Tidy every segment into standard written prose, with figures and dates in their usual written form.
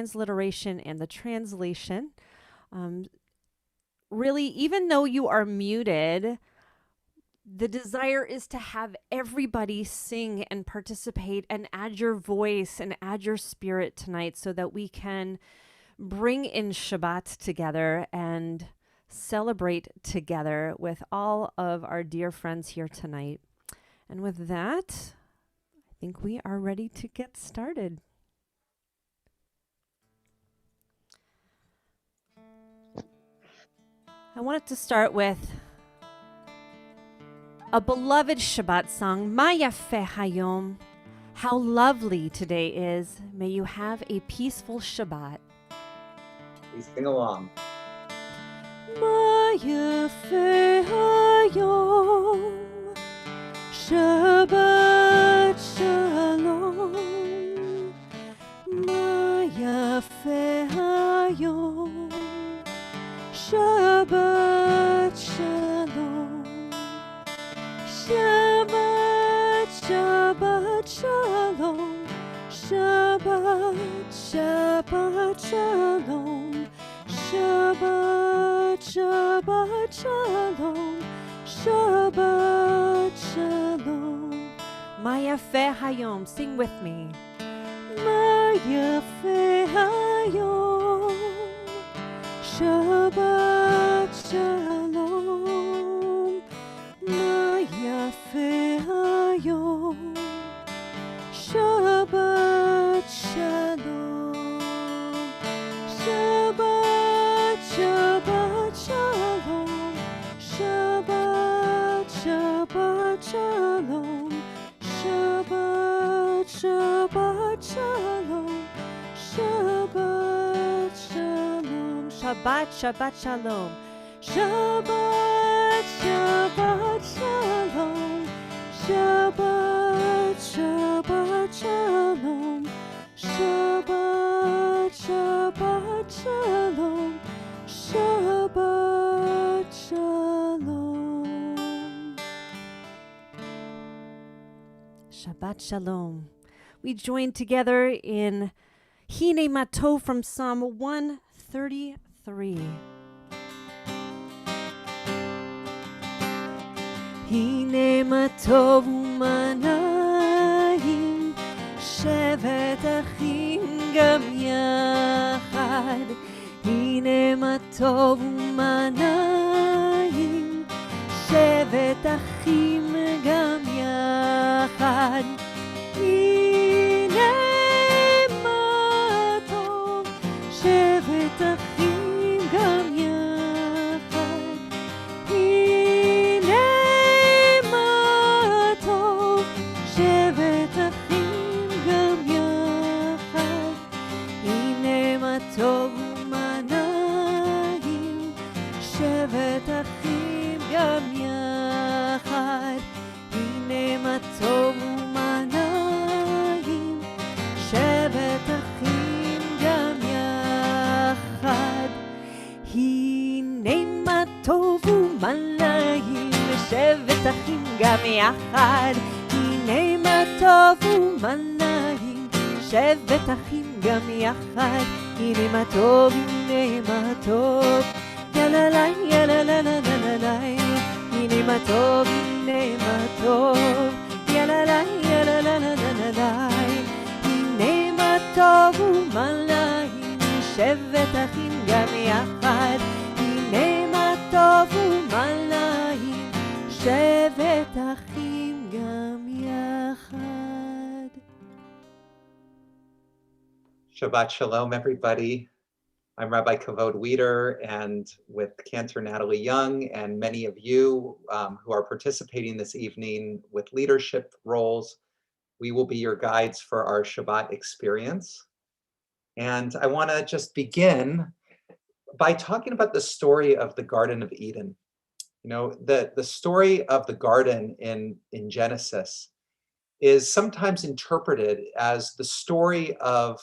transliteration and the translation. Um, really, even though you are muted, the desire is to have everybody sing and participate and add your voice and add your spirit tonight so that we can bring in Shabbat together and celebrate together with all of our dear friends here tonight. And with that, I think we are ready to get started. I wanted to start with a beloved Shabbat song, Ma Yafeh Hayom. How lovely today is. May you have a peaceful Shabbat. Please sing along. Ma Yafeh Hayom. Shabbat Shalom. Ma Yafeh Hayom. Shabbat Shalom. Shabbat, Shabbat Shalom. Shabbat, Shabbat Shalom. Shabbat, Shabbat Shalom. Shabbat Shalom. Ma Yafeh Hayom. Sing with me. Ma Yafeh Hayom. Shabbat Shalom. Ma Yafeh Hayom. Shabbat Shalom. Shabbat, Shabbat Shalom. Shabbat, Shabbat Shalom. Shabbat, Shabbat Shalom. Shabbat Shalom. Shabbat, Shabbat Shalom. Shabbat, Shabbat Shalom. Shabbat, Shabbat Shalom. Shabbat, Shabbat Shalom. Shabbat Shalom. Shabbat Shalom. We join together in Hine Matov from Psalm 133. הנה מה טוב ומה נעים, שבת אחים גם יחד. הנה מה טוב ומה נעים, שבת אחים גם יחד. הנה מה טוב, שבת אחים גם יחד. טוב ומה נעים, שבת אחים גם יחד. הנה מה טוב ומה נעים, שבת אחים גם יחד. הנה מה טוב ומה נעים, שבת אחים גם יחד. הנה מה טוב ומה נעים, שבת אחים גם יחד. הנה מה טוב, הנה מה טוב, יללה, יללה, יללה. הנה מה טוב, הנה מה טוב, יללה, יללה, יללה. הנה מה טוב ומה נעים, שבת אחים גם יחד. הנה מה טוב ומה נעים, שבת אחים גם יחד. Shabbat Shalom, everybody. I'm Rabbi Kavod Weider, and with Cantor Natalie Young and many of you who are participating this evening with leadership roles, we will be your guides for our Shabbat experience. And I want to just begin by talking about the story of the Garden of Eden. You know, the story of the garden in Genesis is sometimes interpreted as the story of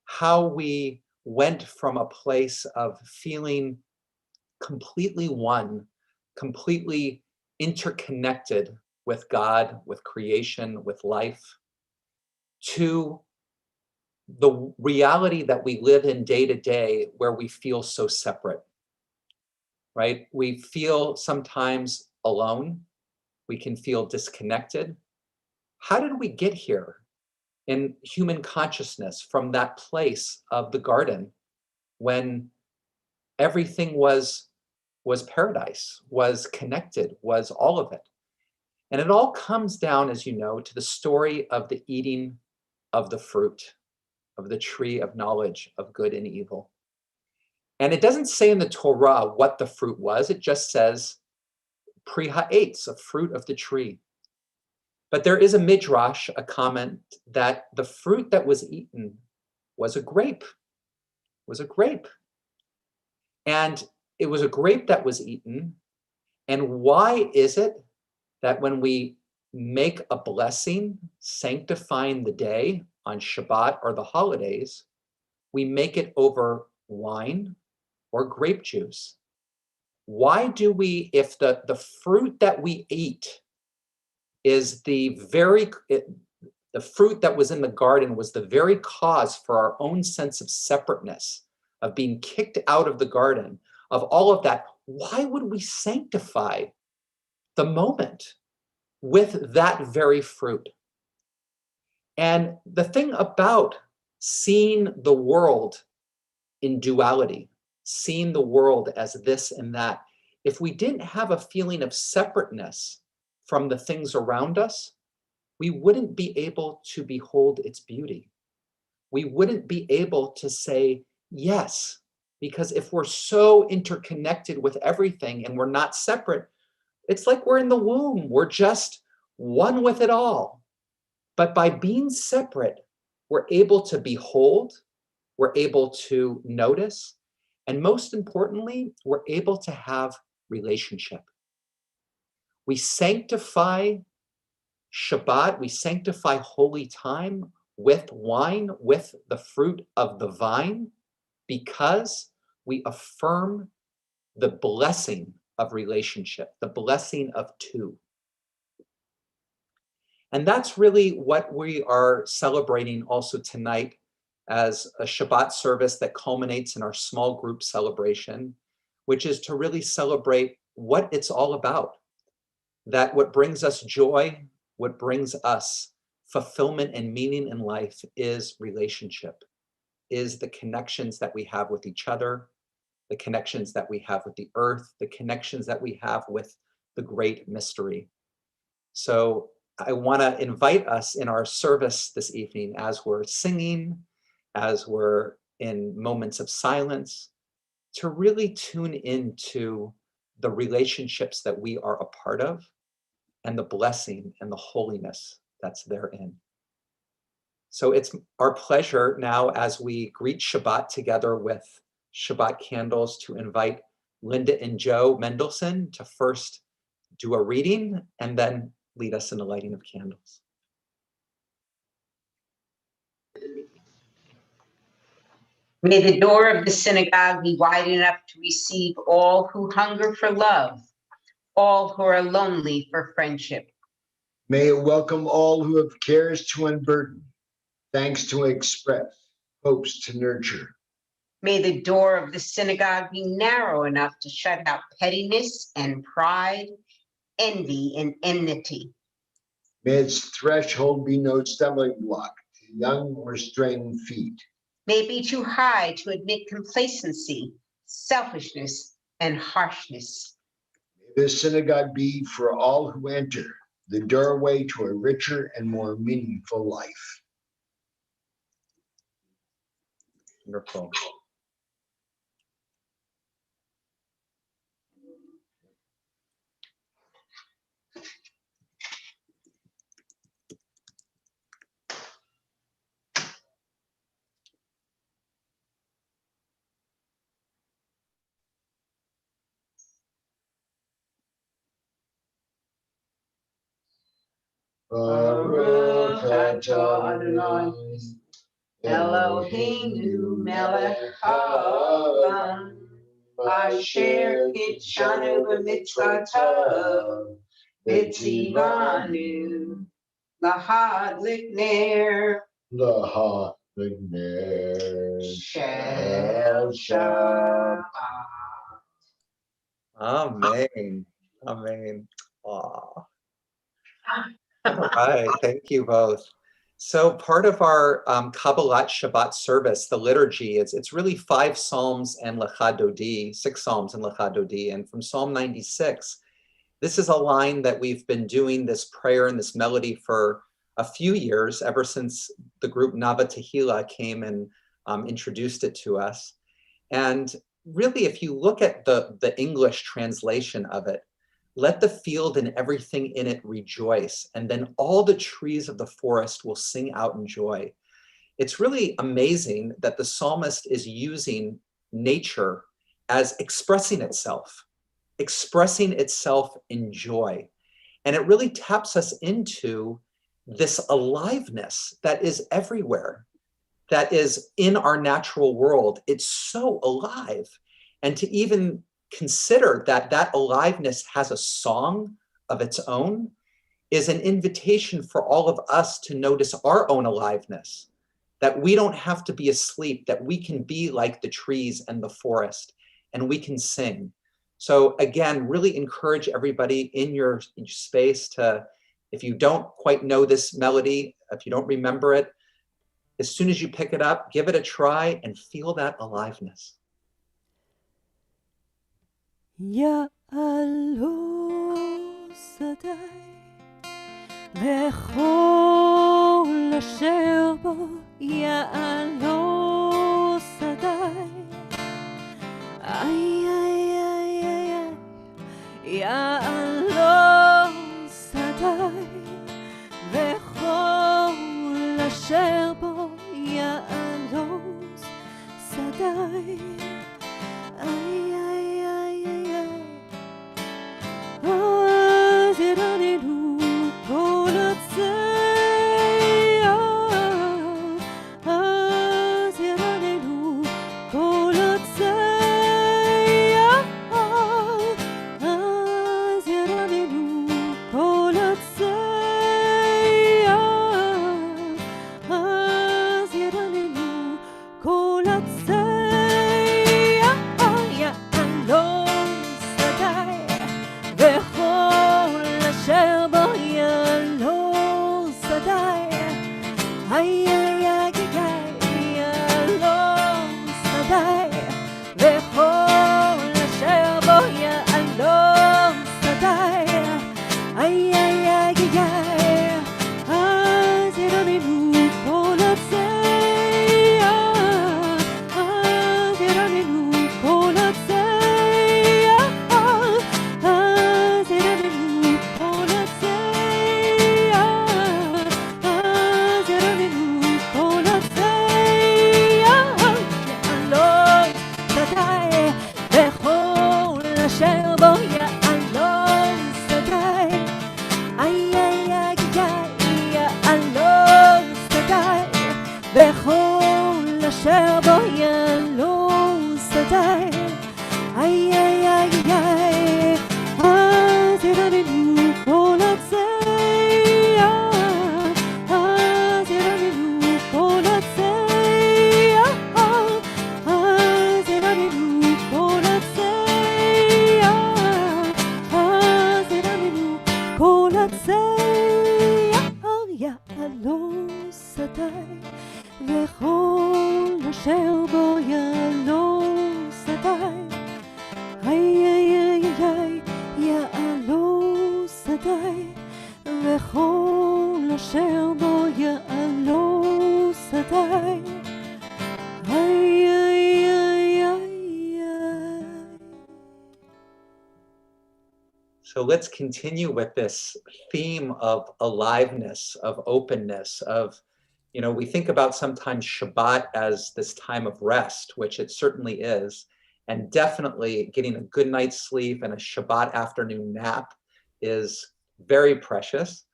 how we went from a place of feeling completely one, completely interconnected with God, with creation, with life, to the reality that we live in day to day, where we feel so separate, right? We feel sometimes alone. We can feel disconnected. How did we get here in human consciousness from that place of the garden when everything was paradise, was connected, was all of it? And it all comes down, as you know, to the story of the eating of the fruit of the tree of knowledge of good and evil. And it doesn't say in the Torah what the fruit was. It just says pri ha'etz, a fruit of the tree. But there is a midrash, a comment, that the fruit that was eaten was a grape, was a grape. And it was a grape that was eaten. And why is it that when we make a blessing, sanctifying the day on Shabbat or the holidays, we make it over wine or grape juice? Why do we, if the fruit that we eat is the fruit that was in the garden was the very cause for our own sense of separateness, of being kicked out of the garden, of all of that, why would we sanctify the moment with that very fruit? And the thing about seeing the world in duality, seeing the world as this and that, if we didn't have a feeling of separateness from the things around us, we wouldn't be able to behold its beauty. We wouldn't be able to say yes, because if we're so interconnected with everything and we're not separate, it's like we're in the womb. We're just one with it all. But by being separate, we're able to behold, we're able to notice, and most importantly, we're able to have relationship. We sanctify Shabbat, we sanctify holy time with wine, with the fruit of the vine, because we affirm the blessing of relationship, the blessing of two. And that's really what we are celebrating also tonight as a Shabbat service that culminates in our small group celebration, which is to really celebrate what it's all about. That what brings us joy, what brings us fulfillment and meaning in life is relationship, is the connections that we have with each other, the connections that we have with the earth, the connections that we have with the great mystery. So I want to invite us in our service this evening, as we're singing, as we're in moments of silence, to really tune into the relationships that we are a part of and the blessing and the holiness that's therein. So it's our pleasure now, as we greet Shabbat together with Shabbat candles, to invite Linda and Joe Mendelson to first do a reading and then lead us in the lighting of candles. May the door of the synagogue be wide enough to receive all who hunger for love, all who are lonely for friendship. May it welcome all who have cares to unburden, thanks to express, hopes to nurture. May the door of the synagogue be narrow enough to shut out pettiness and pride, envy and enmity. May its threshold be no stumbling block to young or straying feet. May it be too high to admit complacency, selfishness, and harshness. May this synagogue be for all who enter, the doorway to a richer and more meaningful life. Wonderful. Baruch atah Adonai, Eloheinu melech haolam, asher kitshanu b'mitzvotav, v'tzivanu lahadlik ner. Lahadlik Goodness Shel Shabbat. Amen. Amen. Aw. All right. Thank you both. So part of our Kabbalat Shabbat service, the liturgy, it's really 5 Psalms and Lecha Dodi, 6 Psalms and Lecha Dodi. And from Psalm 96, this is a line that we've been doing this prayer and this melody for a few years, ever since the group Nava Tehillah came and introduced it to us. And really, if you look at the English translation of it, let the field and everything in it rejoice, and then all the trees of the forest will sing out in joy. It's really amazing that the psalmist is using nature as expressing itself in joy. And it really taps us into this aliveness that is everywhere, that is in our natural world. It's so alive. And to even consider that that aliveness has a song of its own is an invitation for all of us to notice our own aliveness, that we don't have to be asleep, that we can be like the trees and the forest, and we can sing. So again, really encourage everybody in your space to, if you don't quite know this melody, if you don't remember it, as soon as you pick it up, give it a try and feel that aliveness. יעלו שדי וכל אשר בו יעלו שדי איי איי איי איי איי יעלו שדי וכל אשר בו יעלו שדי איי איי איי אז ירננו כל הצי אז ירננו כל הצי אז ירננו כל הצי אז ירננו כל הצי יעלו שדי וכל אשר בו יעלו שדי איי איי איי איי יעלו שדי וכל אשר בו יעלו שדי איי איי איי איי אז ירננו כל הצי אז ירננו כל הצי אז ירננו כל הצי אז ירננו כל הצי יעלו שדי וכל אשר בו יעלו שדי איי איי איי איי יעלו שדי וכל אשר בו יעלו שדי איי איי איי איי אז ירננו כל הצי אז ירננו כל הצי אז ירננו כל הצי אז ירננו כל הצי יעלו שדי וכל אשר בו יעלו שדי איי איי איי איי יעלו שדי וכל אשר בו יעלו שדי איי איי איי איי. So let's continue with this theme of aliveness, of openness, of, we think about sometimes Shabbat as this time of rest, which it certainly is. And definitely getting a good night's sleep and a Shabbat afternoon nap is very precious.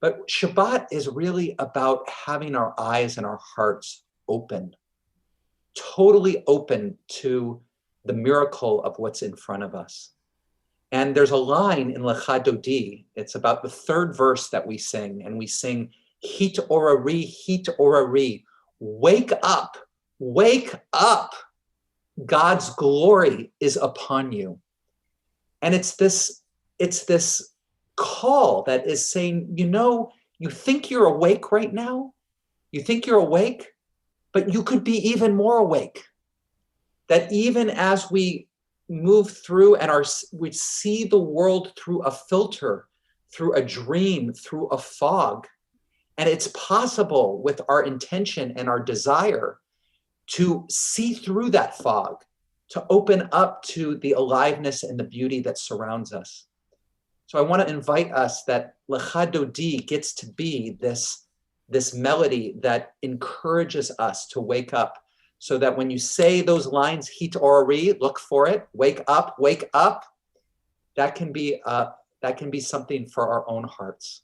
But Shabbat is really about having our eyes and our hearts open, totally open to the miracle of what's in front of us. And there's a line in Lecha Dodi, it's about the 3rd verse that we sing, and we sing, Hit orari, Wake up, wake up. God's glory is upon you. And it's this call that is saying, you think you're awake right now. You think you're awake, but you could be even more awake. That even as we move through and we see the world through a filter, through a dream, through a fog, and it's possible with our intention and our desire to see through that fog, to open up to the aliveness and the beauty that surrounds us. So I want to invite us that Lecha Dodi gets to be this melody that encourages us to wake up, so that when you say those lines, hit orari, look for it, wake up, that can be something for our own hearts.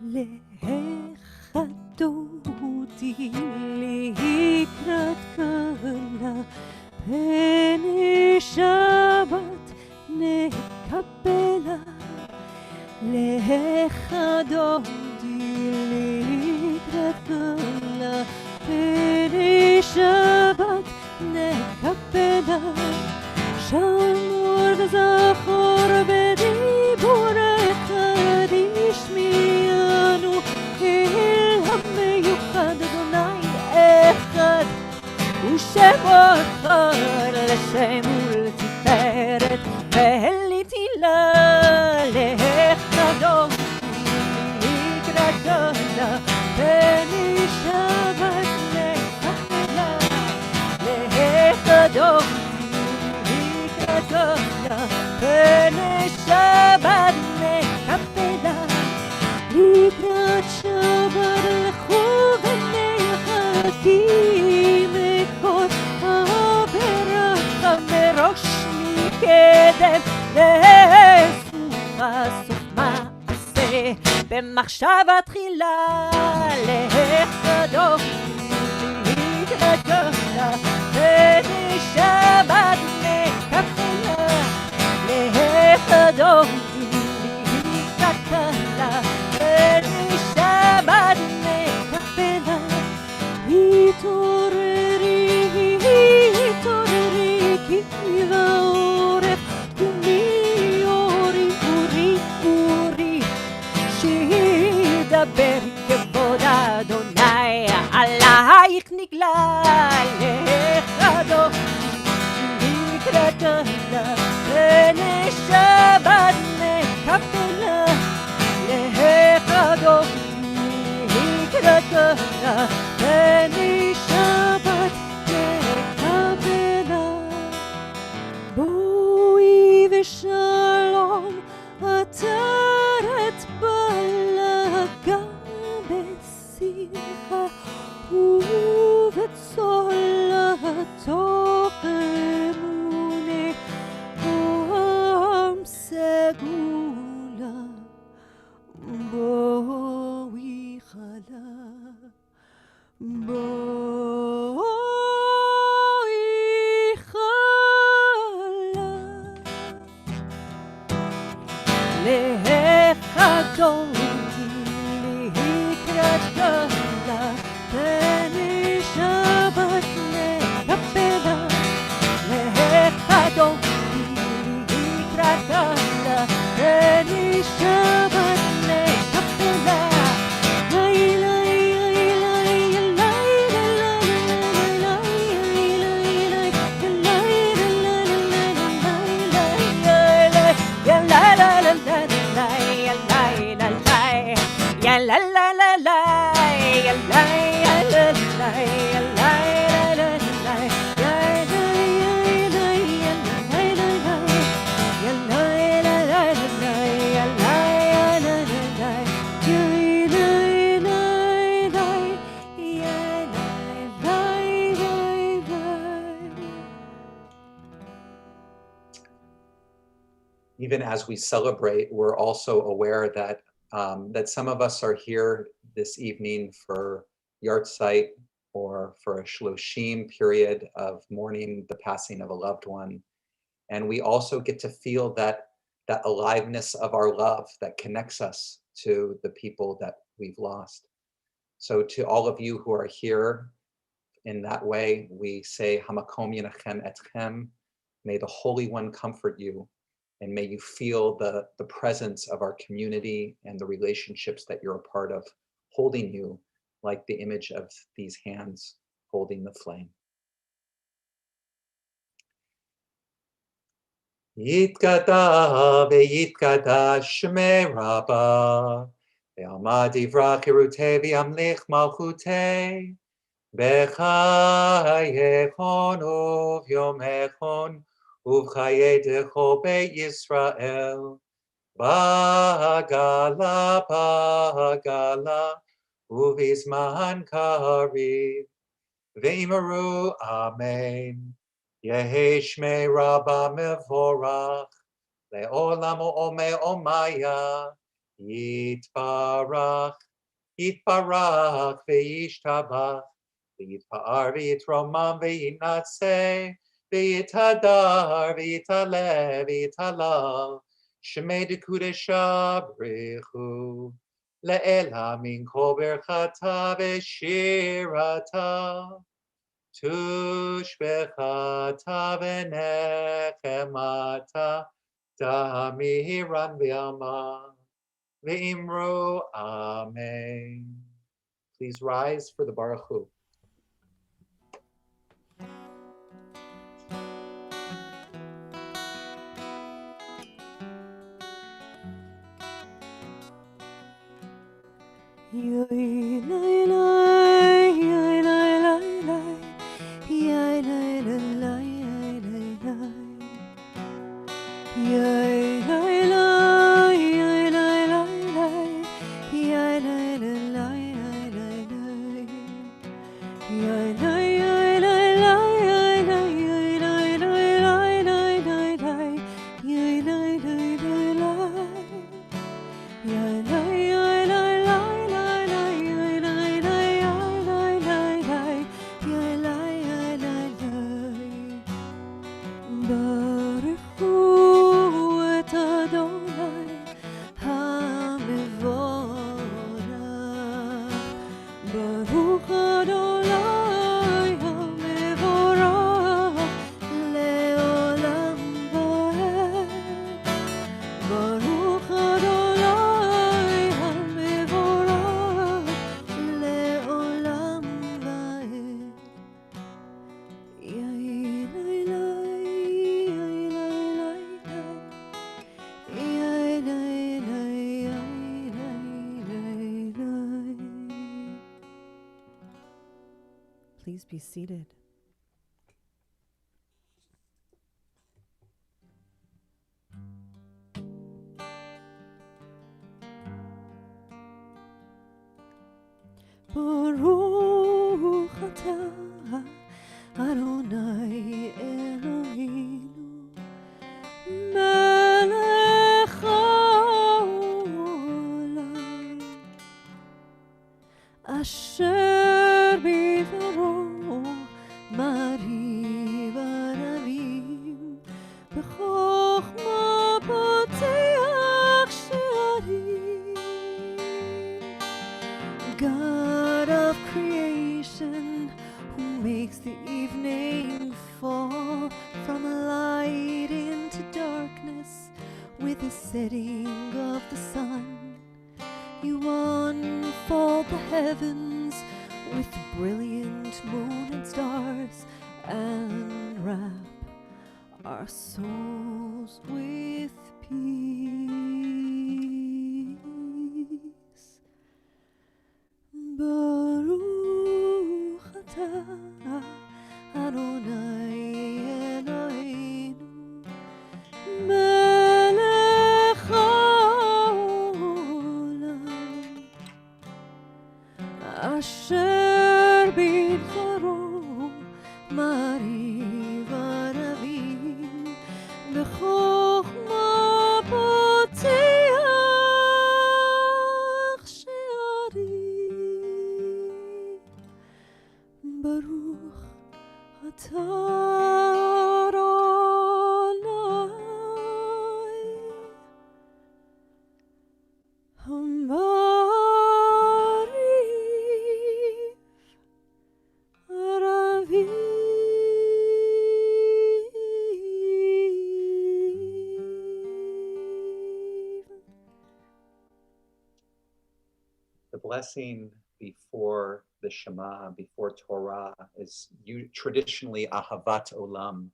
Lecha Dodi likrat kala pene Shabbat nekapela. Lecha Dodi likrat kala pene Shabbat nekapela. Shalmor v'zachor b'diborecha tishmi'anu el ha'meyuchad Adonai echad u'shemocha l'shem u'l'tiferet ve'elitila. Lecha Dodi likrat kala pene Shabbat nekapela. Lecha Dodi pene Shabbat nekapela. Likrat Shabbat lechu v'nechakim ekol ha'beracha merosh מקדם לסוכה סוף מעשה במחשבה תחילה. Lecha Dodi likrat kala pene Shabbat nekapela. Lecha Dodi likrat kala pene Shabbat nekapela. התעוררי, התעוררי, כי לעורף קומי אורי, אורי, אורי, שידבר כבוד אדוני עלייך נגלה. Lecha Dodi likrat kala pene Shabbat nekapela. Lecha Dodi likrat kala pene Shabbat nekapela. בואי ושלום עטרת בלגן בשמחה ובצולתו אמונה עם סגולה. בואי חלה, בואי חלה. Lecha Dodi likrat kala pene Shabbat nekapela. Lecha Dodi likrat kala pene Shabbat nekapela. Even as we celebrate, we're also aware that that some of us are here this evening for Yahrzeit or for a shloshim period of mourning the passing of a loved one. And we also get to feel that aliveness of our love that connects us to the people that we've lost. So to all of you who are here in that way, we say, Hamakom Yenachem Etchem, may the Holy One comfort you, and may you feel the presence of our community and the relationships that you're a part of, holding you like the image of these hands holding the flame. Yitkata veyitkata shmei rabba, ve'amad ivra kirute v'amlich malchute, b'chayechon uvyomechon uvchayedecho be'Yisrael, ba'gala ba'gala uvizman kariv, ve'imaru amen. Yehi shmei rabba mevorach, le'olam ome omaya, yitbarach, yitbarach ve'yishtabach, ve'yitpa'ar ve'yitromam ve'yinatzeh, ve'yitadar ve'yitaleh ve'yitalal, shmei dekudesha brichu, le'ela min kol berchata ve'shirata. Tushbechata v'nechemata damiran v'yama v'imru amen. Please rise for the Baruch Hu. Please be seated. Baruch atah Adonai Eloheinu melech haolam asher bidbaro mariv anavim b'chochma poteach she'arim. God of creation, who makes the evening fall from light into darkness with the setting of the sun. You unfold the heavens with the brilliant moon and stars and wrap our souls with peace. Baruch atah Adonai Eloheinu melech haolam asher bidbaro mariv anavim b'chochma poteach blessing before the Shema, before Torah, is traditionally Ahavat Olam.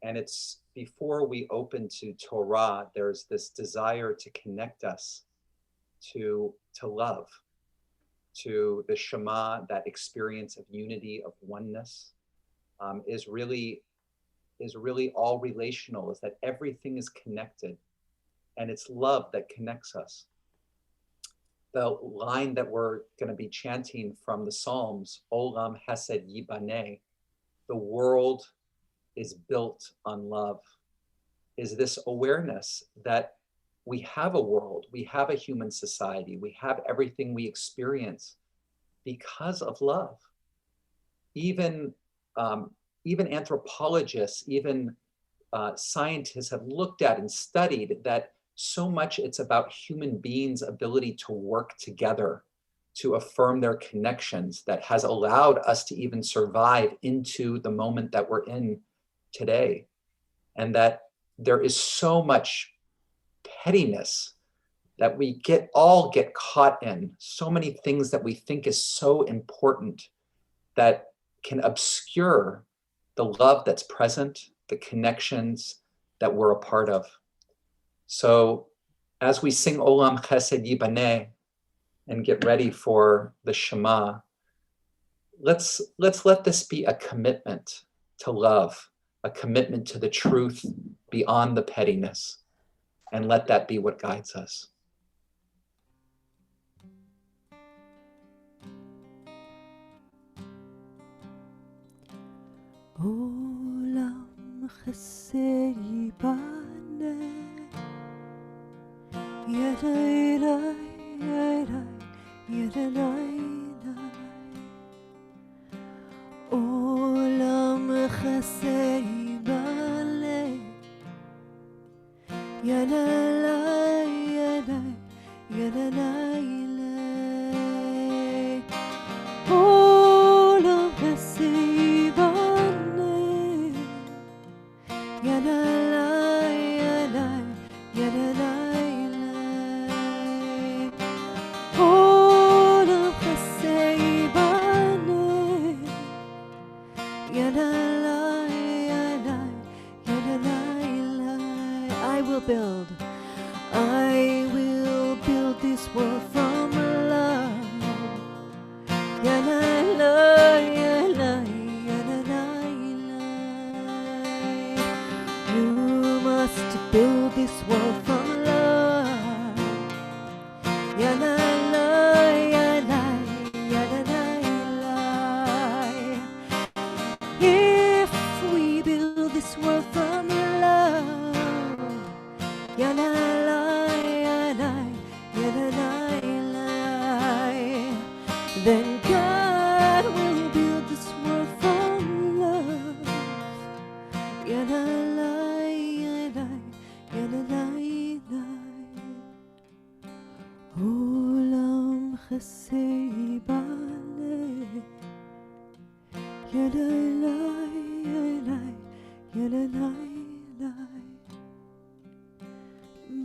And it's before we open to Torah, there's this desire to connect us to love, to the Shema. That experience of unity, of oneness, is really all relational, is that everything is connected, and it's love that connects us. The line that we're going to be chanting from the Psalms, Olam Hesed Yibaneh, the world is built on love, is this awareness that we have a world, we have a human society, we have everything we experience because of love. Even anthropologists, even scientists have looked at and studied that so much it's about human beings' ability to work together, to affirm their connections, that has allowed us to even survive into the moment that we're in today. And that there is so much pettiness that we all get caught in, so many things that we think is so important that can obscure the love that's present, the connections that we're a part of. So as we sing Olam Chesed Yibaneh and get ready for the Shema, let's let this be a commitment to love, a commitment to the truth beyond the pettiness, and let that be what guides us. Olam Chesed Yibaneh, Yadai, Yadai, Olam Chesed Yibaneh, Yadai, Yadai, Olam Chesed Yibaneh, Yadai, Yadai, Olam Chesed Yibaneh, Yadai, I will build this world from love. You must build this world from love. If we build this world from love, then God will build this world from love. Olam Chesed Yibaneh,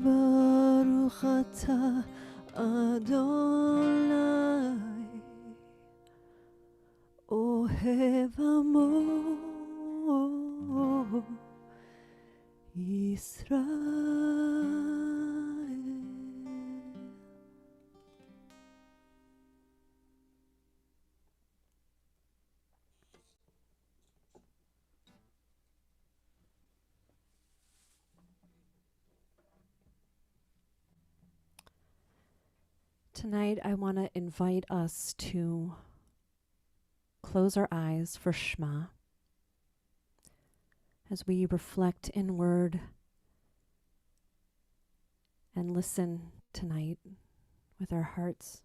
Baruch Atah Adonai, Ohev Amo Yisrael. Tonight, I want to invite us to close our eyes for Shema as we reflect inward and listen tonight with our hearts.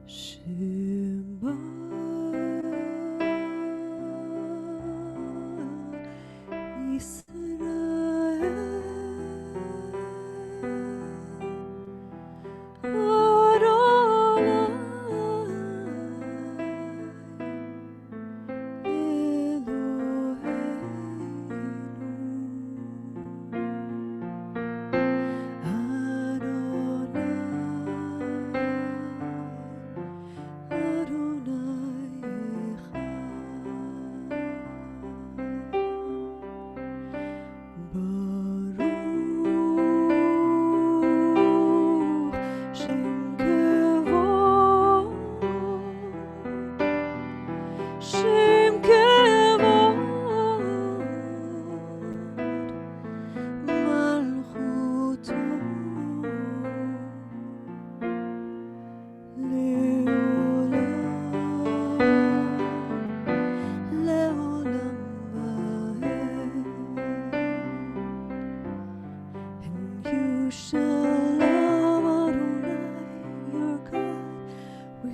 Shema Yisrael, Adonai Eloheinu.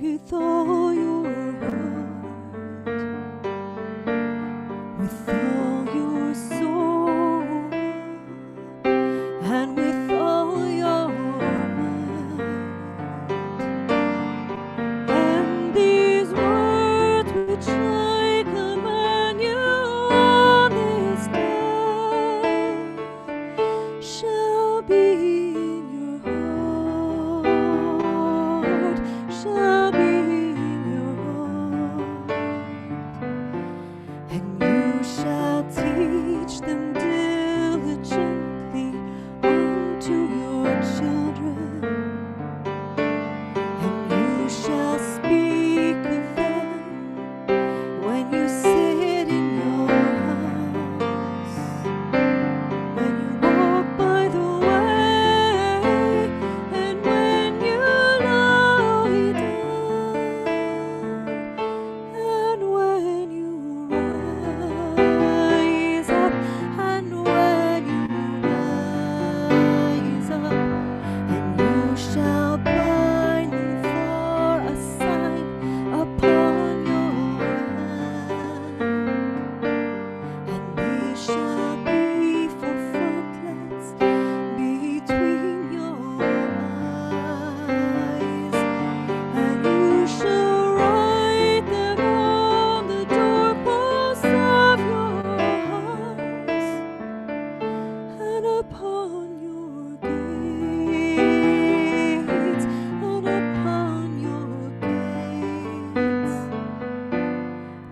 with all your heart, with all your soul, and with all your might. And these words which I command you on this day shall be in your heart, shall be in your heart, and you shall teach them diligently unto your children, and you shall speak of them when you sit in your house, when you walk by the way, and when you lie down, and when you rise up, and when you rise up, and you shall bind them for a sign upon your hand, and they shall be for frontlets between your eyes, and you shall write them on the doorposts of your house and upon your gates, and upon your gates,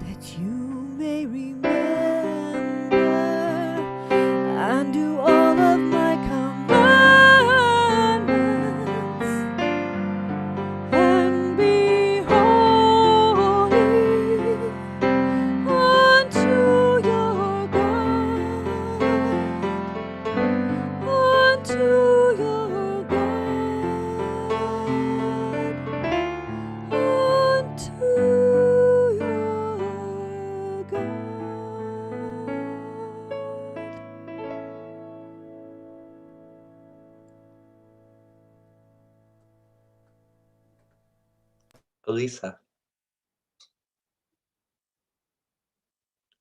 that you may remember and do all of my commandments, and be holy unto your God, unto your God, unto your God. Elisa,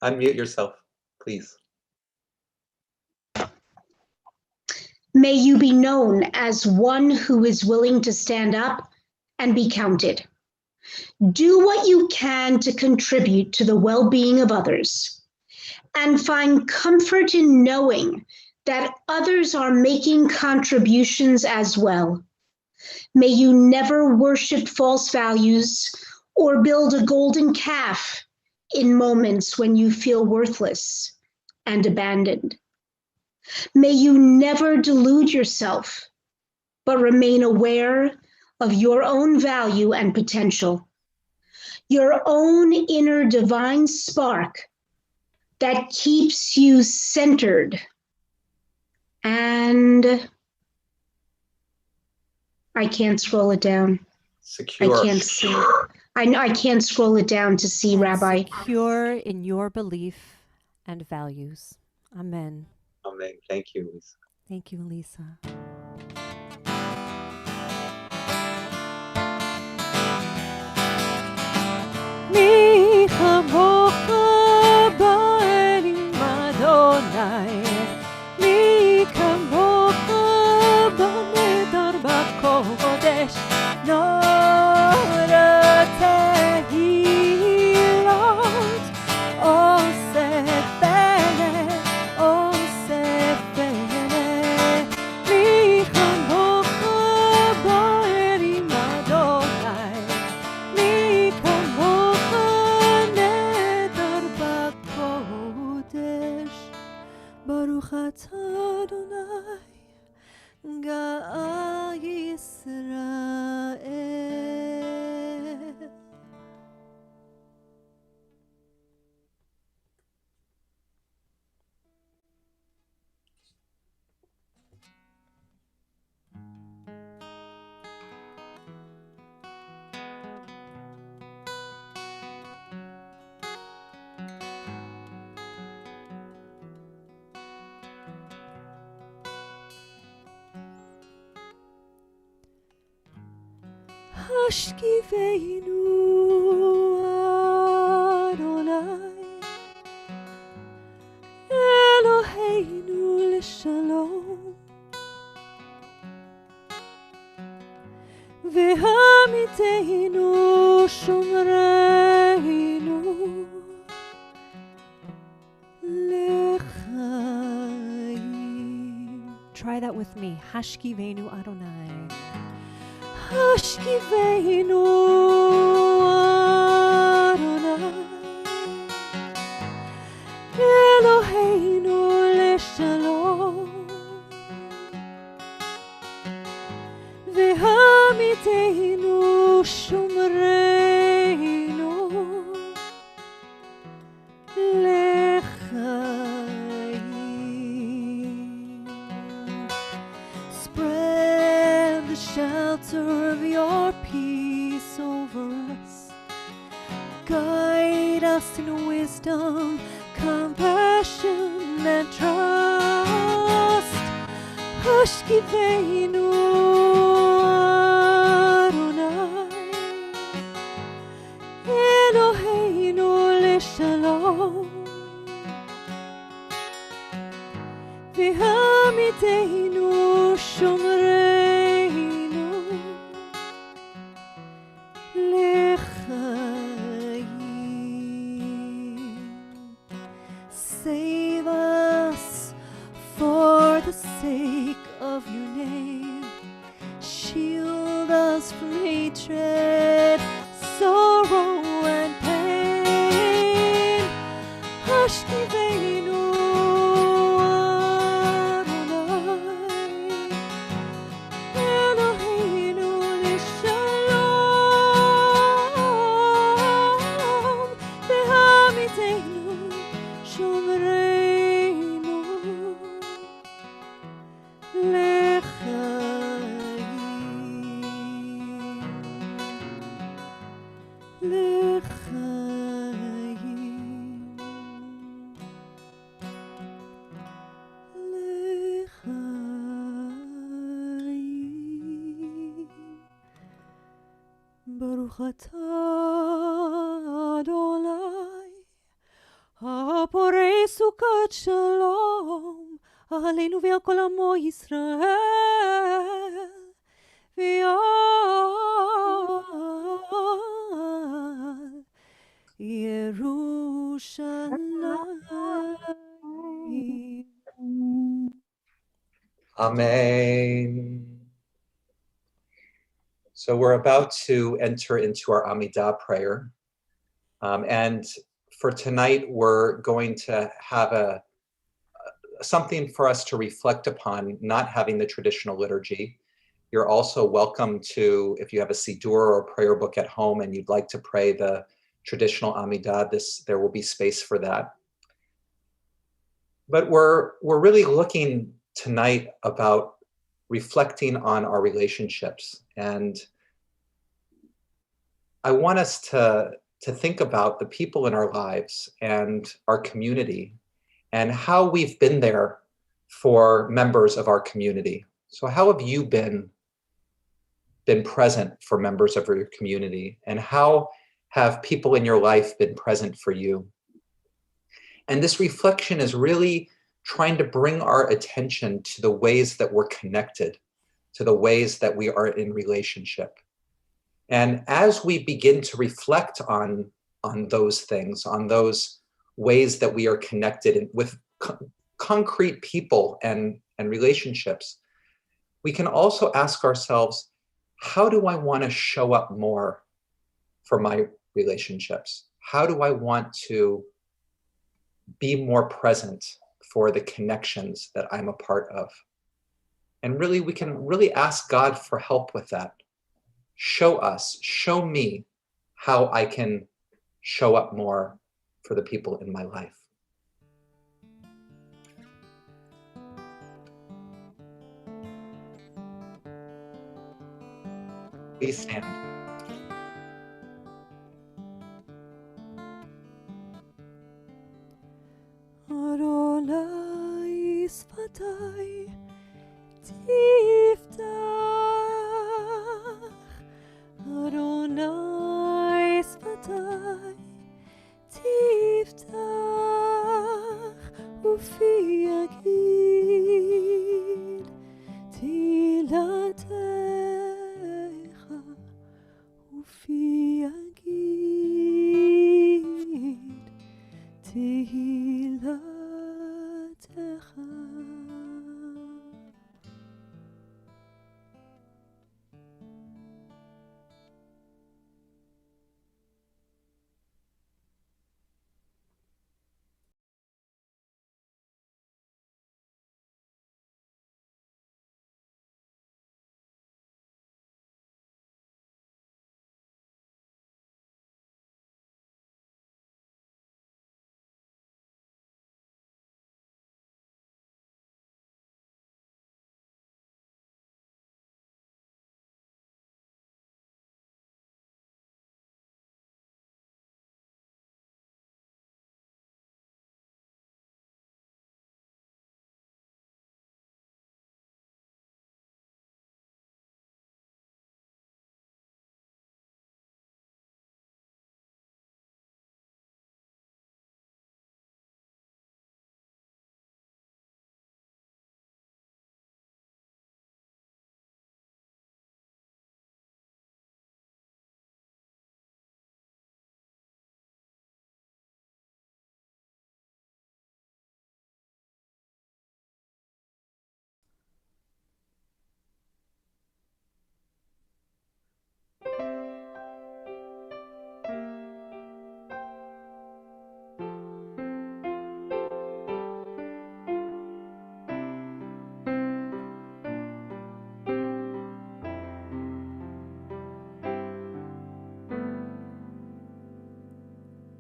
unmute yourself, please. May you be known as one who is willing to stand up and be counted. Do what you can to contribute to the well-being of others, and find comfort in knowing that others are making contributions as well. May you never worship false values or build a golden calf in moments when you feel worthless and abandoned. May you never delude yourself, but remain aware of your own value and potential, your own inner divine spark that keeps you centered and I can't scroll it down. Secure. I can't see. I can't scroll it down to see, And Rabbi. secure in your belief and values. Amen. Amen. Thank you, Lisa. Thank you, Lisa. Mi כמוך באלים אדוני, מי כמוך במדר בקודש, נורא תהילות, עושה פלא, מי השכיבנו אדוני אלוהינו לשלום והמיתנו שומרנו לחיים. Try that with me. השכיבנו אדוני השכיבנו אדוני אלוהינו לשלום והמיתנו שומרנו לחיים. Spread the shelter of your peace over us. Guide us in wisdom, compassion, and trust. השכיבנו אדוני אלוהינו לשלום והמיתנו שומרנו לחיים. Save us for the sake of your name. Shield us from hatred, sorrow, and pain. השכיבנו אדוני אלוהינו לשלום והמיתנו שומרנו לחיים. לחיים. לחיים. ברוך אתה אדוני הפורא סוכת שלום עלינו ועל כל עמו ישראל ועל ירושלים. Amen. So we're about to enter into our Amidah prayer. And for tonight, we're going to have something for us to reflect upon, not having the traditional liturgy. You're also welcome to, if you have a Siddur or a prayer book at home and you'd like to pray the traditional Amidah, there will be space for that. But we're really looking tonight about reflecting on our relationships. And I want us to think about the people in our lives and our community and how we've been there for members of our community. So how have you been present for members of your community? And how have people in your life been present for you? And this reflection is really trying to bring our attention to the ways that we're connected, to the ways that we are in relationship. And as we begin to reflect on those things, on those ways that we are connected with concrete people and relationships, we can also ask ourselves, how do I want to show up more for my relationships? How do I want to be more present for the connections that I'm a part of? And really, we can really ask God for help with that. Show me how I can show up more for the people in my life. Please stand. Adonai שפתי תפתח, עיניי שפתיי תפתח ופי יגיד תהילתך ופי יגיד תהילתך.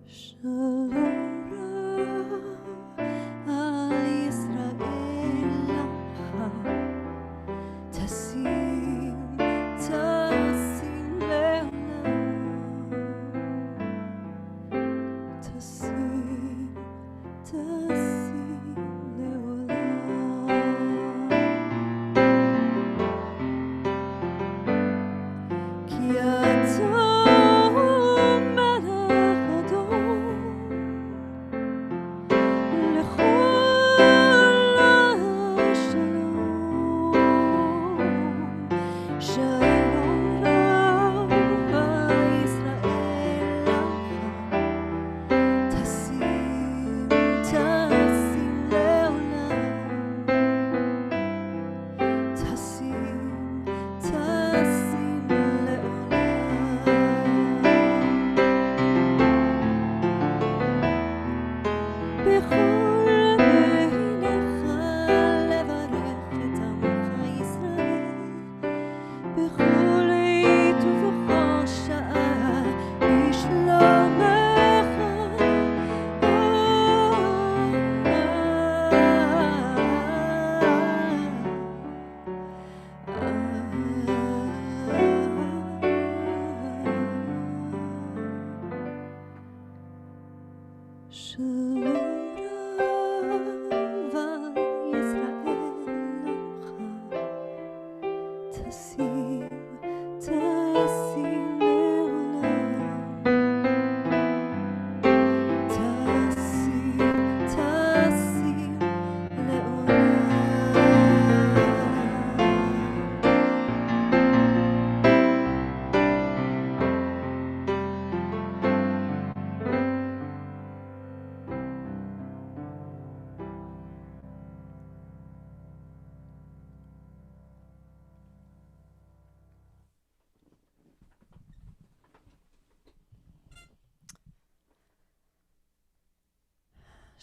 שלום רב על ישראל עמך, תשים לעולם, תשים לעולם, כי אתה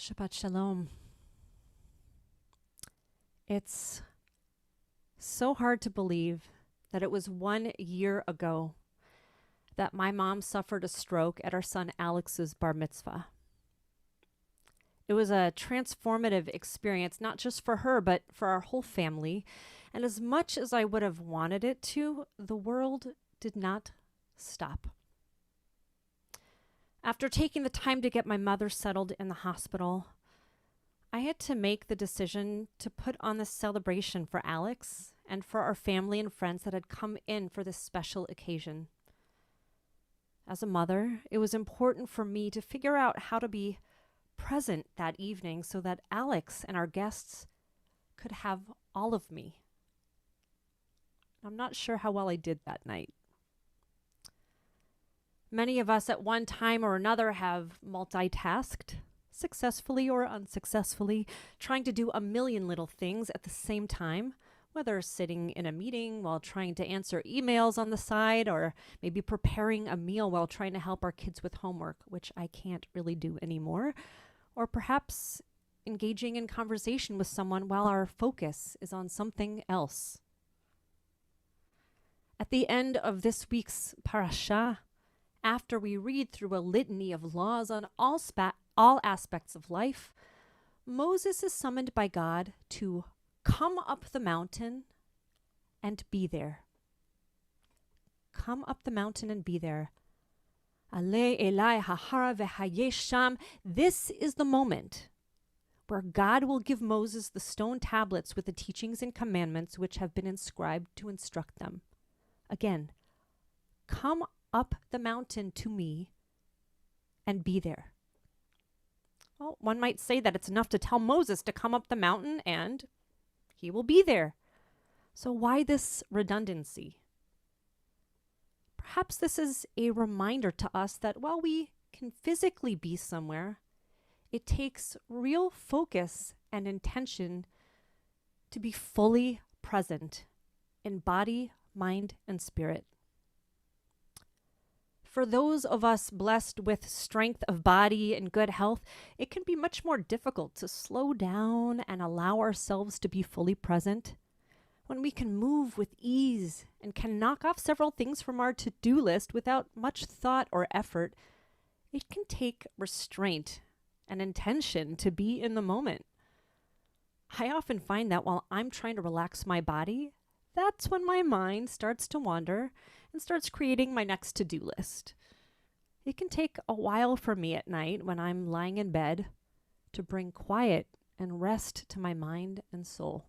Shabbat Shalom. It's so hard to believe that it was 1 year ago that my mom suffered a stroke at our son Alex's bar mitzvah. It was a transformative experience, not just for her, but for our whole family. And as much as I would have wanted it to, the world did not stop. After taking the time to get my mother settled in the hospital, I had to make the decision to put on this celebration for Alex and for our family and friends that had come in for this special occasion. As a mother, it was important for me to figure out how to be present that evening so that Alex and our guests could have all of me. I'm not sure how well I did that night. Many of us at one time or another have multitasked, successfully or unsuccessfully, trying to do a million little things at the same time, whether sitting in a meeting while trying to answer emails on the side, or maybe preparing a meal while trying to help our kids with homework, which I can't really do anymore, or perhaps engaging in conversation with someone while our focus is on something else. At the end of this week's parashah, after we read through a litany of laws on all aspects of life, Moses is summoned by God to come up the mountain and be there. Come up the mountain and be there. Ale Elai hahara v'hayesh sham. This is the moment where God will give Moses the stone tablets with the teachings and commandments which have been inscribed to instruct them. Again, come up the mountain to me and be there. Well, one might say that it's enough to tell Moses to come up the mountain and he will be there. So why this redundancy? Perhaps this is a reminder to us that while we can physically be somewhere, it takes real focus and intention to be fully present in body, mind, and spirit. For those of us blessed with strength of body and good health, it can be much more difficult to slow down and allow ourselves to be fully present. When we can move with ease and can knock off several things from our to-do list without much thought or effort, it can take restraint and intention to be in the moment. I often find that while I'm trying to relax my body, that's when my mind starts to wander and starts creating my next to-do list. It can take a while for me at night when I'm lying in bed to bring quiet and rest to my mind and soul.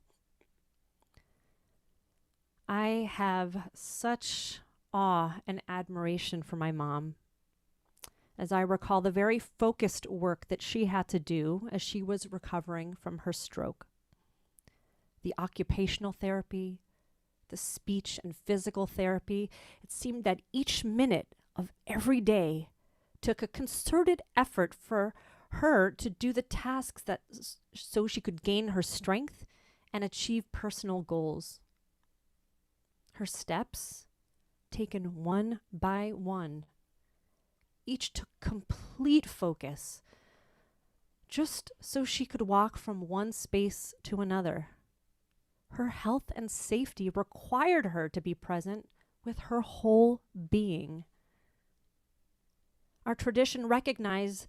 I have such awe and admiration for my mom, as I recall the very focused work that she had to do as she was recovering from her stroke. The occupational therapy, the speech and physical therapy, it seemed that each minute of every day took a concerted effort for her to do the tasks that so she could gain her strength and achieve personal goals. Her steps, taken one by one, each took complete focus, just so she could walk from one space to another. Her health and safety required her to be present with her whole being. Our tradition recognizes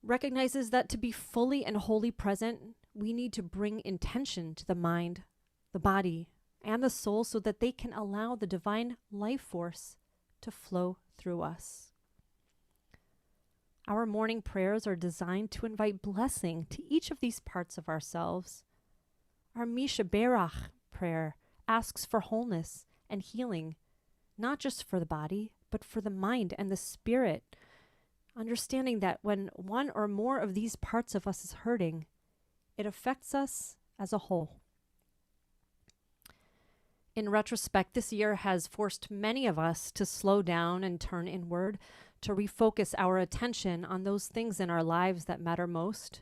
that to be fully and wholly present, we need to bring intention to the mind, the body, and the soul so that they can allow the divine life force to flow through us. Our morning prayers are designed to invite blessing to each of these parts of ourselves. Our Misha Berach prayer asks for wholeness and healing, not just for the body, but for the mind and the spirit, understanding that when one or more of these parts of us is hurting, it affects us as a whole. In retrospect, this year has forced many of us to slow down and turn inward, to refocus our attention on those things in our lives that matter most.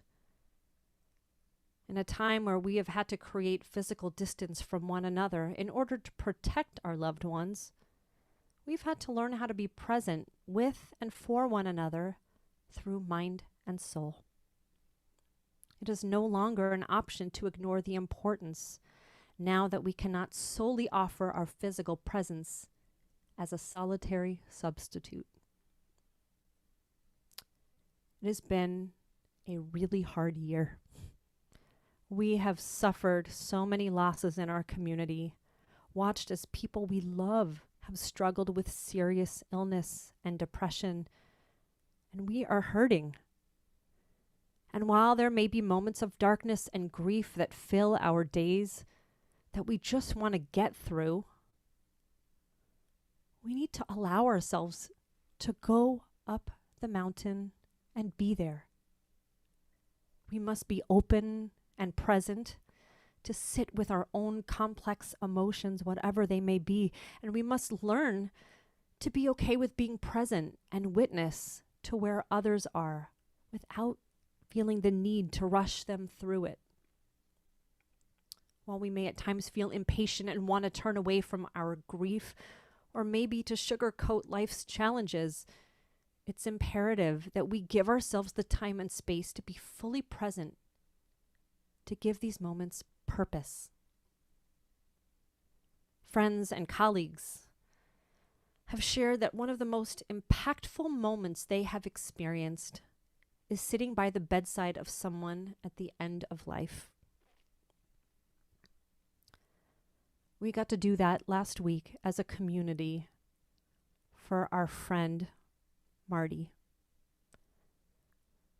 In a time where we have had to create physical distance from one another in order to protect our loved ones, we've had to learn how to be present with and for one another through mind and soul. It is no longer an option to ignore the importance now that we cannot solely offer our physical presence as a solitary substitute. It has been a really hard year. We have suffered so many losses in our community, watched as people we love have struggled with serious illness and depression, and we are hurting. And while there may be moments of darkness and grief that fill our days that we just want to get through, we need to allow ourselves to go up the mountain and be there. We must be open and present to sit with our own complex emotions, whatever they may be. And we must learn to be okay with being present and witness to where others are without feeling the need to rush them through it. While we may at times feel impatient and want to turn away from our grief, or maybe to sugarcoat life's challenges, it's imperative that we give ourselves the time and space to be fully present, to give these moments purpose. Friends and colleagues have shared that one of the most impactful moments they have experienced is sitting by the bedside of someone at the end of life. We got to do that last week as a community for our friend Marty.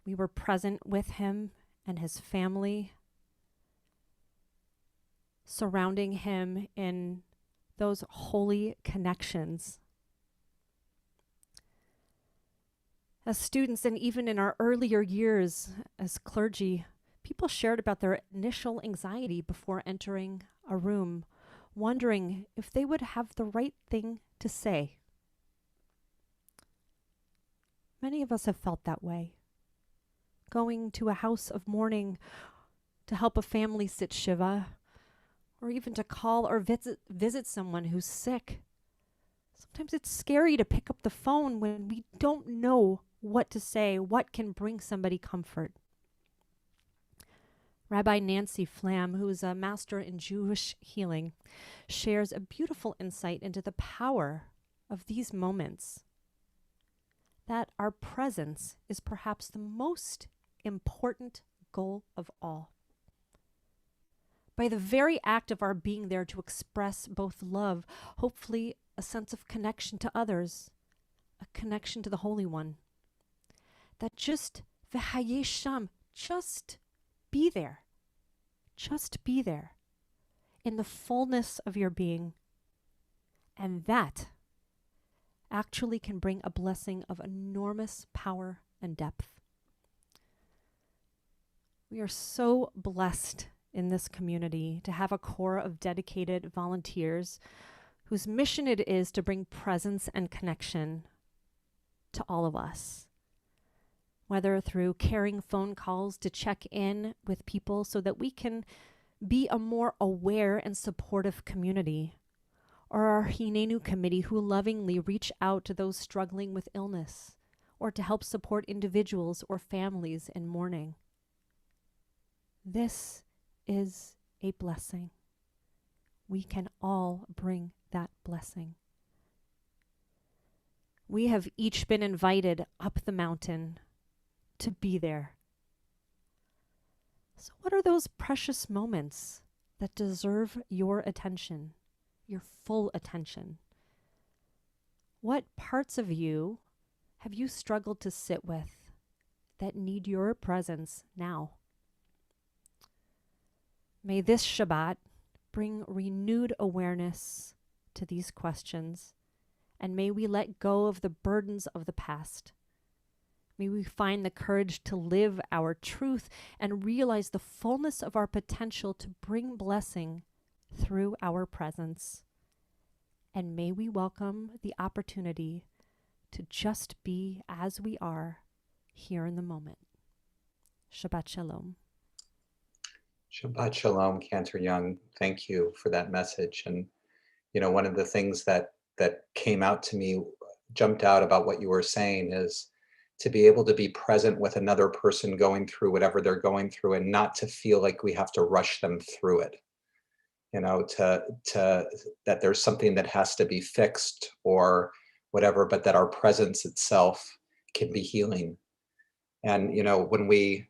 We were present with him and his family, surrounding him in those holy connections. As students, and even in our earlier years as clergy, people shared about their initial anxiety before entering a room, wondering if they would have the right thing to say. Many of us have felt that way. Going to a house of mourning to help a family sit Shiva, or even to call or visit someone who's sick. Sometimes it's scary to pick up the phone when we don't know what to say, what can bring somebody comfort. Rabbi Nancy Flam, who is a master in Jewish healing, shares a beautiful insight into the power of these moments. That our presence is perhaps the most important goal of all. By the very act of our being there to express both love, hopefully a sense of connection to others, a connection to the Holy One, that just v'hayesham, just be there. Just be there in the fullness of your being. And that actually can bring a blessing of enormous power and depth. We are so blessed in this community to have a core of dedicated volunteers whose mission it is to bring presence and connection to all of us. Whether through caring phone calls to check in with people so that we can be a more aware and supportive community, or our Hinenu committee who lovingly reach out to those struggling with illness, or to help support individuals or families in mourning. This is a blessing. We can all bring that blessing. We have each been invited up the mountain to be there. So what are those precious moments that deserve your attention, your full attention? What parts of you have you struggled to sit with that need your presence now? May this Shabbat bring renewed awareness to these questions, and may we let go of the burdens of the past. May we find the courage to live our truth and realize the fullness of our potential to bring blessing through our presence. And may we welcome the opportunity to just be as we are here in the moment. Shabbat Shalom. Shabbat Shalom, Cantor Young. Thank you for that message. And, one of the things that came out to me, jumped out about what you were saying is to be able to be present with another person going through whatever they're going through and not to feel like we have to rush them through it. That there's something that has to be fixed or whatever, but that our presence itself can be healing. And, when we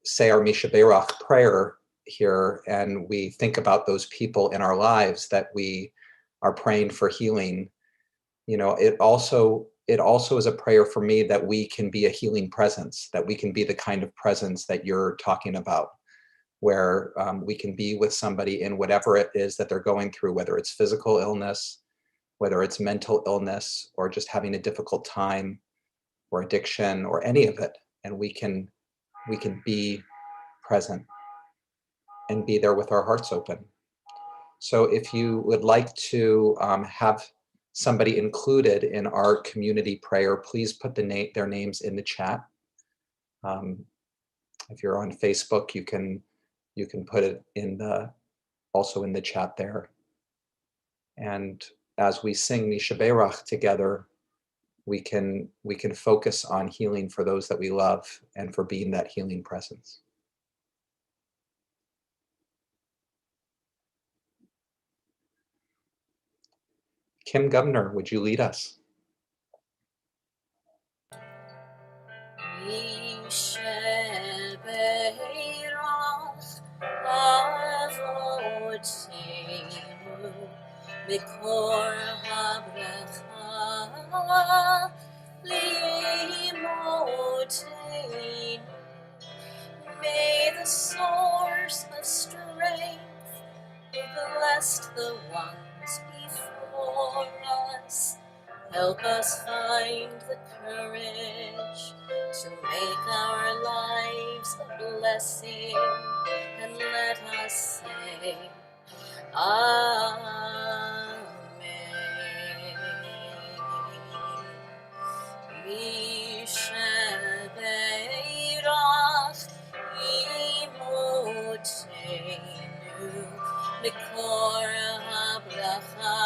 say our Misha Berach prayer here and we think about those people in our lives that we are praying for healing, it also is a prayer for me that we can be a healing presence, that we can be the kind of presence that you're talking about, where we can be with somebody in whatever it is that they're going through, whether it's physical illness, whether it's mental illness or just having a difficult time or addiction or any of it. And we can be present and be there with our hearts open. So if you would like to have somebody included in our community prayer, please put their names in the chat. If you're on Facebook, you can put it also in the chat there. And as we sing Misha Berach together, we can focus on healing for those that we love and for being that healing presence. Kim Gubner, would you lead us? May the source of strength who blessed the ones before us help us find the courage to make our lives a blessing, and let us say Amen. Mishabeirach imotenu mikor habracha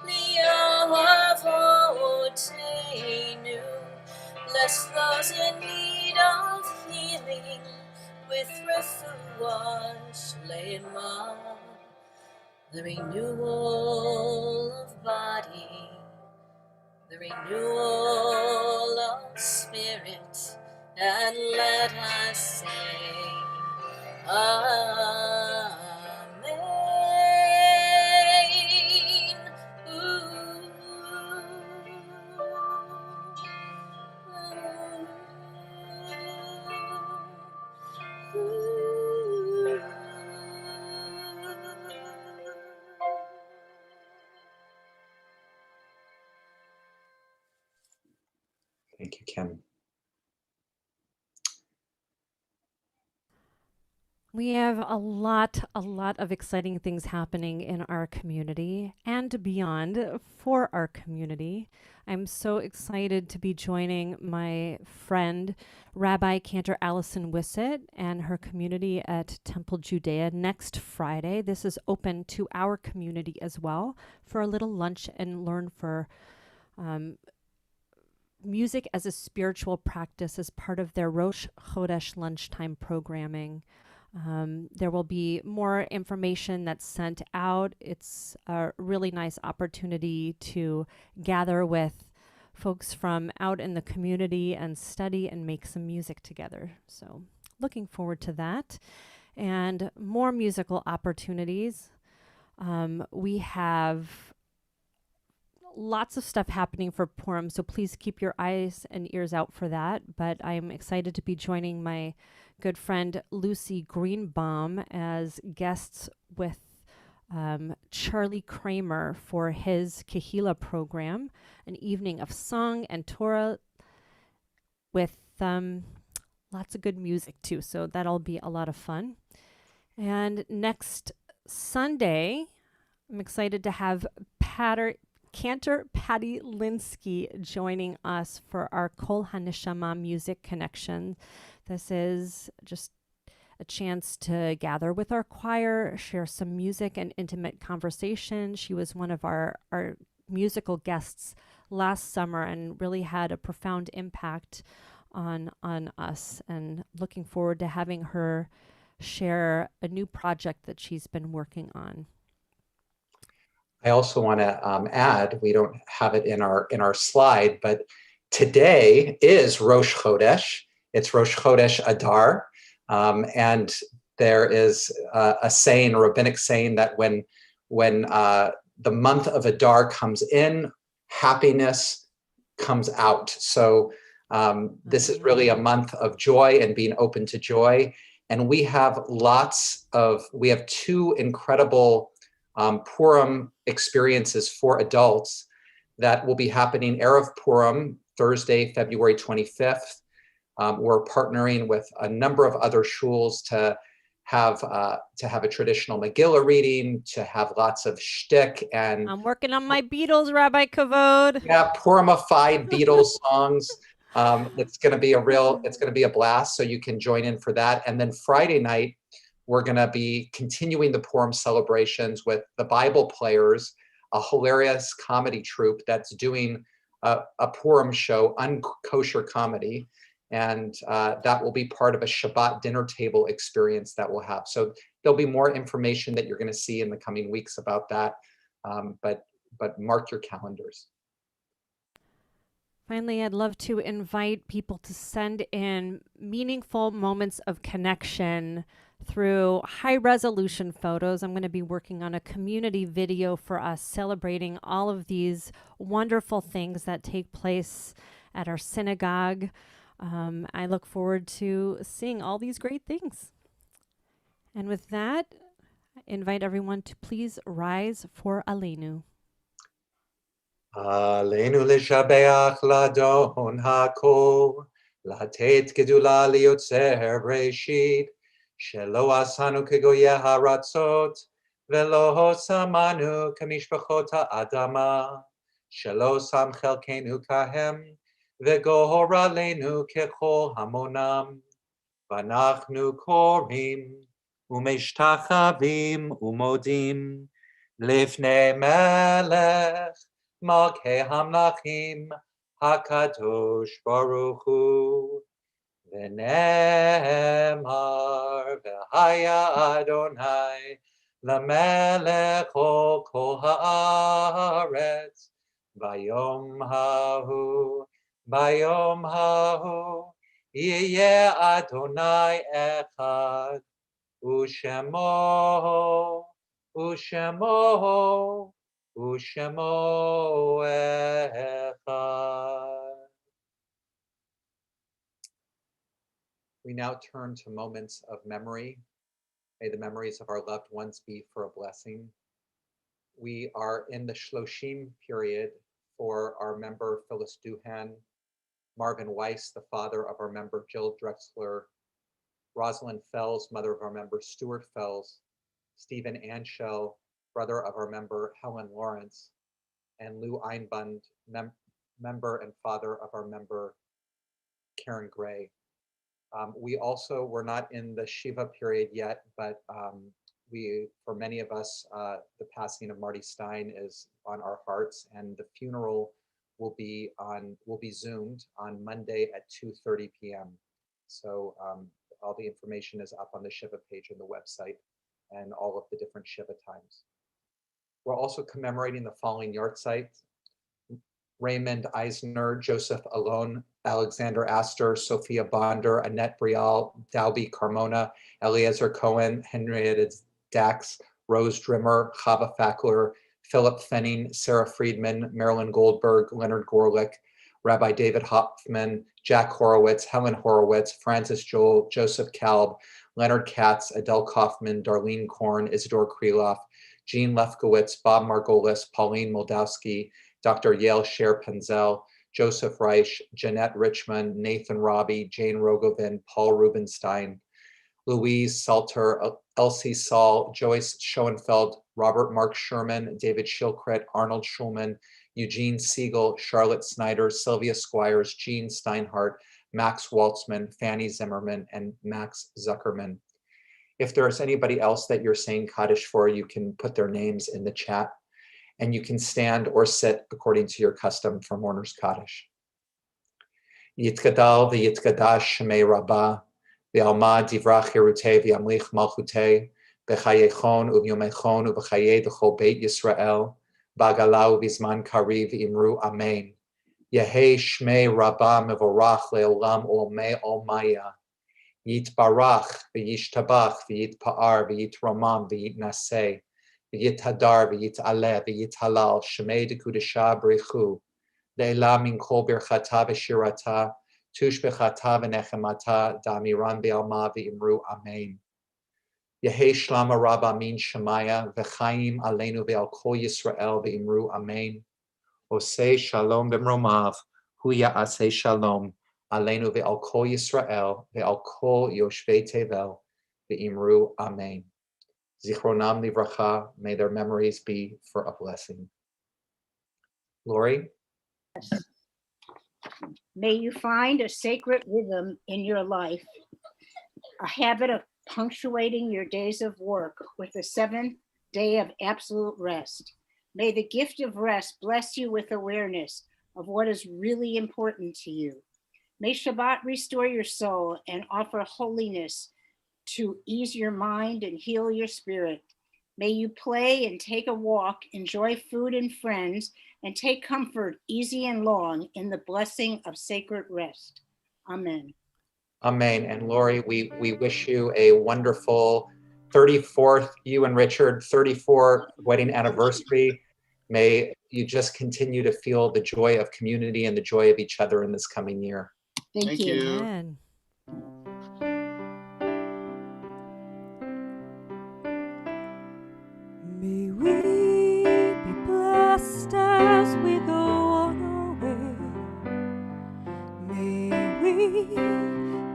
liavotenu. Bless those in need of healing with refuah shlema, the renewal of body, the renewal of spirit, and let us say Amen. Thank you, Kim. We have a lot of exciting things happening in our community and beyond for our community. I'm so excited to be joining my friend, Rabbi Cantor Allison Wissett, and her community at Temple Judea next Friday. This is open to our community as well for a little lunch and learn for music as a spiritual practice as part of their Rosh Chodesh lunchtime programming. There will be more information that's sent out. It's a really nice opportunity to gather with folks from out in the community and study and make some music together. So looking forward to that. And more musical opportunities. We have lots of stuff happening for Purim, so please keep your eyes and ears out for that. But I'm excited to be joining my good friend Lucy Greenbaum as guests with Charlie Kramer for his Kehila program, an evening of song and Torah with lots of good music too. So that'll be a lot of fun. And next Sunday, I'm excited to have Cantor Patty Linsky joining us for our Kol HaNeshama Music Connection. This is just a chance to gather with our choir, share some music and intimate conversation. She was one of our musical guests last summer and really had a profound impact on us, and looking forward to having her share a new project that she's been working on. I also want to add, we don't have it in our slide, but today is Rosh Chodesh. It's Rosh Chodesh Adar, and there is a saying, a rabbinic saying, that when the month of Adar comes in, happiness comes out. So this is really a month of joy and being open to joy. And we have two incredible Purim experiences for adults that will be happening Erev Purim, Thursday, February 25th. We're partnering with a number of other shuls to have a traditional Megillah reading, to have lots of shtick and I'm working on my Beatles, Rabbi Kavod. yeah, Purimified Beatles songs. It's going to be a blast. So you can join in for that. And then Friday night, we're going to be continuing the Purim celebrations with the Bible Players, a hilarious comedy troupe that's doing a Purim show, unkosher comedy. And that will be part of a Shabbat dinner table experience that we'll have. So there'll be more information that you're going to see in the coming weeks about that. But mark your calendars. Finally, I'd love to invite people to send in meaningful moments of connection through high resolution photos. I'm going to be working on a community video for us celebrating all of these wonderful things that take place at our synagogue. I look forward to seeing all these great things. And with that, I invite everyone to please rise for Aleinu. Aleinu לשבח לאדון הכל, לתת גדולה ליוצר בראשית, שלא עשנו כגויי הארצות, ולא שמנו כמשפחות האדמה, שלא שם חלקנו כהם, וגורלנו ככל המונם. ואנחנו קוראים ומשתחווים ומודים לפני מלך מלכי המלכים הקדוש ברוך הוא. ונאמר והיה אדוני למלך כל הארץ ביום ההוא יהיה אדוני אחד ושמו אחד. We now turn to moments of memory. May the memories of our loved ones be for a blessing. We are in the Shloshim period for our member Phyllis Duhan, Marvin Weiss, the father of our member Jill Drexler, Rosalind Fells, mother of our member Stuart Fells, Stephen Anshell, brother of our member Helen Lawrence, and Lou Einbund, member and father of our member Karen Gray. We're not in the Shiva period yet, but for many of us, the passing of Marty Stein is on our hearts, and the funeral will be Zoomed on Monday at 2:30 p.m. So all the information is up on the Shiva page on the website and all of the different Shiva times. We're also commemorating the following yahrzeits: Raymond Eisner, Joseph Alon, Alexander Astor, Sophia Bonder, Annette Brial, Dalby Carmona, Eliezer Cohen, Henrietta Dax, Rose Drimmer, Chava Fackler, Philip Fenning, Sarah Friedman, Marilyn Goldberg, Leonard Gorlick, Rabbi David Hoffman, Jack Horowitz, Helen Horowitz, Francis Joel, Joseph Kalb, Leonard Katz, Adele Kaufman, Darlene Korn, Isidore Kreloff, Jean Lefkowitz, Bob Margolis, Pauline Moldowski, Dr. Yael Sher Penzel, Joseph Reich, Jeanette Richmond, Nathan Robbie, Jane Rogovin, Paul Rubenstein, Louise Salter, Elsie Saul, Joyce Schoenfeld, Robert Mark Sherman, David Shilkret, Arnold Schulman, Eugene Siegel, Charlotte Snyder, Sylvia Squires, Jean Steinhardt, Max Waltzman, Fanny Zimmerman, and Max Zuckerman. If there's anybody else that you're saying Kaddish for, you can put their names in the chat, and you can stand or sit according to your custom for Mourner's Kaddish. Yitkadal v'yitkadash shemei rabbah, v'alma divrach hirutei v'yamlich malchutei, b'chayechon u'vyomechon u'b'chayei d'chol beit Yisrael, b'agalau v'zman kariv imru amen. Yehei shmei rabbah mevorach le'olam olmei olmaya. Yitbarach v'yishtabach v'yitpa'ar v'yitramam v'yitnaseh. V'yithadar v'yit'aleh v'yithalal shemei dekudesha b'richu le'ela min kol birchata v'shirata tush b'chata v'nechemata da'amiran v'alma v'imru amen. Yehi Shlama Rabba Min Shemaya V'chaim Aleinu Ve'al Kol Yisrael Ve'imru Amen. Osei Shalom B'mromav Hu Ya'aseh Shalom Aleinu Ve'al Kol Yisrael Ve'al Kol Yoshvei Tevel Ve'imru Amen. Zichronam Livracha, may their memories be for a blessing. Lori? May you find a sacred rhythm in your life, a habit of punctuating your days of work with the seventh day of absolute rest. May the gift of rest bless you with awareness of what is really important to you. May Shabbat restore your soul and offer holiness to ease your mind and heal your spirit. May you play and take a walk, enjoy food and friends, and take comfort easy and long in the blessing of sacred rest. Amen. Amen. And Lori, we wish you a wonderful 34th, you and Richard, 34th wedding anniversary. May you just continue to feel the joy of community and the joy of each other in this coming year. Thank you. Amen. May we be blessed as we go on our way. May we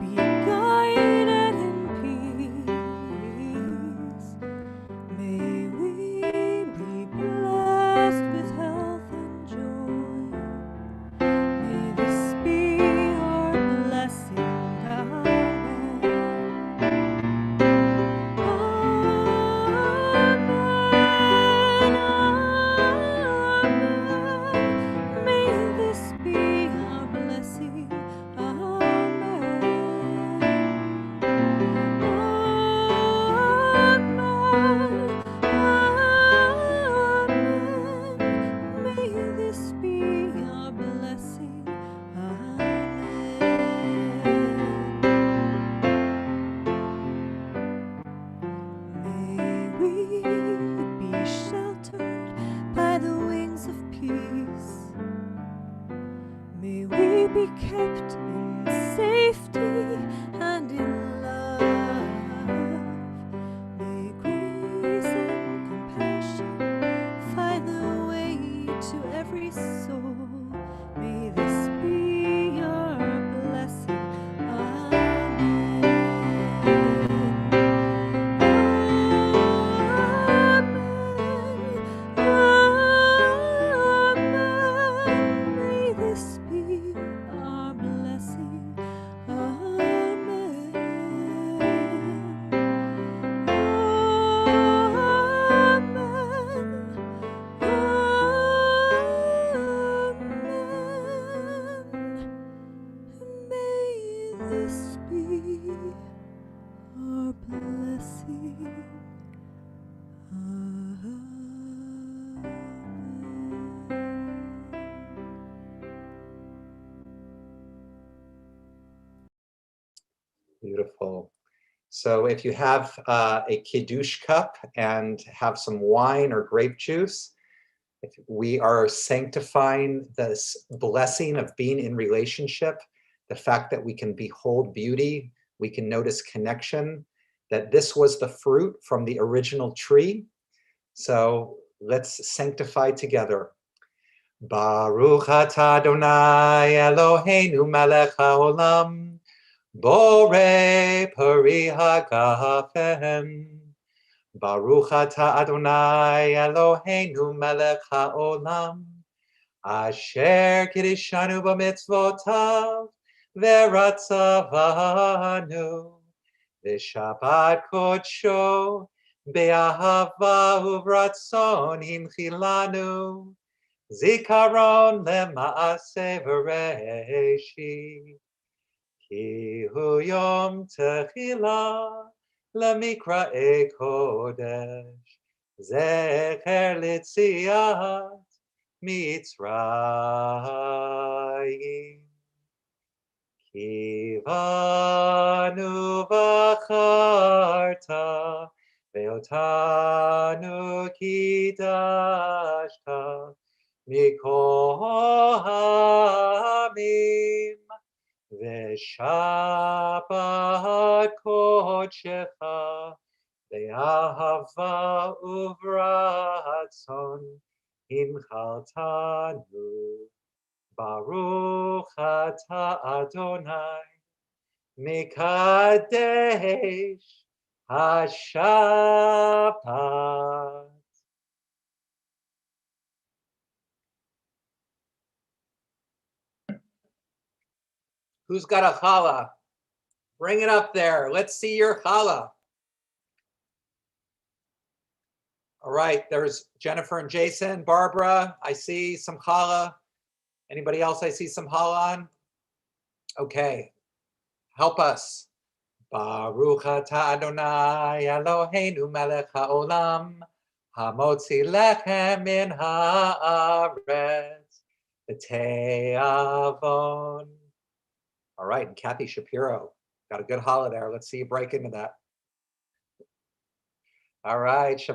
be guided in peace. May we be blessed with health and joy. May this be our blessing. Amen. Amen. May this be our blessing. Amen. Amen. May this be our blessing. May we be sheltered by the wings of peace. May we be kept in safety and in love. May grace and compassion find their way to every soul. May this be your blessing. Amen. Amen. May this be our blessing. Amen. Amen. May this be our blessing. Beautiful. So if you have a kiddush cup and have some wine or grape juice, we are sanctifying this blessing of being in relationship, the fact that we can behold beauty, we can notice connection, that this was the fruit from the original tree. So let's sanctify together. Baruch atah Adonai Eloheinu melech haolam, borei pari hagafen. Baruch atah Adonai Eloheinu melech haolam, asher kiddushanu b'mitzvotav v'ratzavanu v'shabbat kodsho be'ahava uvratzon himchilanu zikaron lema'aseh v'reishit ki hu yom techila למקראי קודש, זכר ליציאת מצרים. כי בנו בחרת, ואותנו קידשת, מכל העמים, ושבת קודשך Be'ahava uvratzon hinchaltanu. Baruch atah Adonai Mikadesh HaShabbat. Who's got a challah? Bring it up there. Let's see your challah. All right, there's Jennifer and Jason. Barbara, I see some challah. Anybody else I see some challah on? Okay, help us. Baruch atah Adonai Eloheinu melech haolam hamotzi lechem min haaretz v'te'avon. All right, and Kathy Shapiro, got a good challah there. Let's see you break into that. All right, Shabbat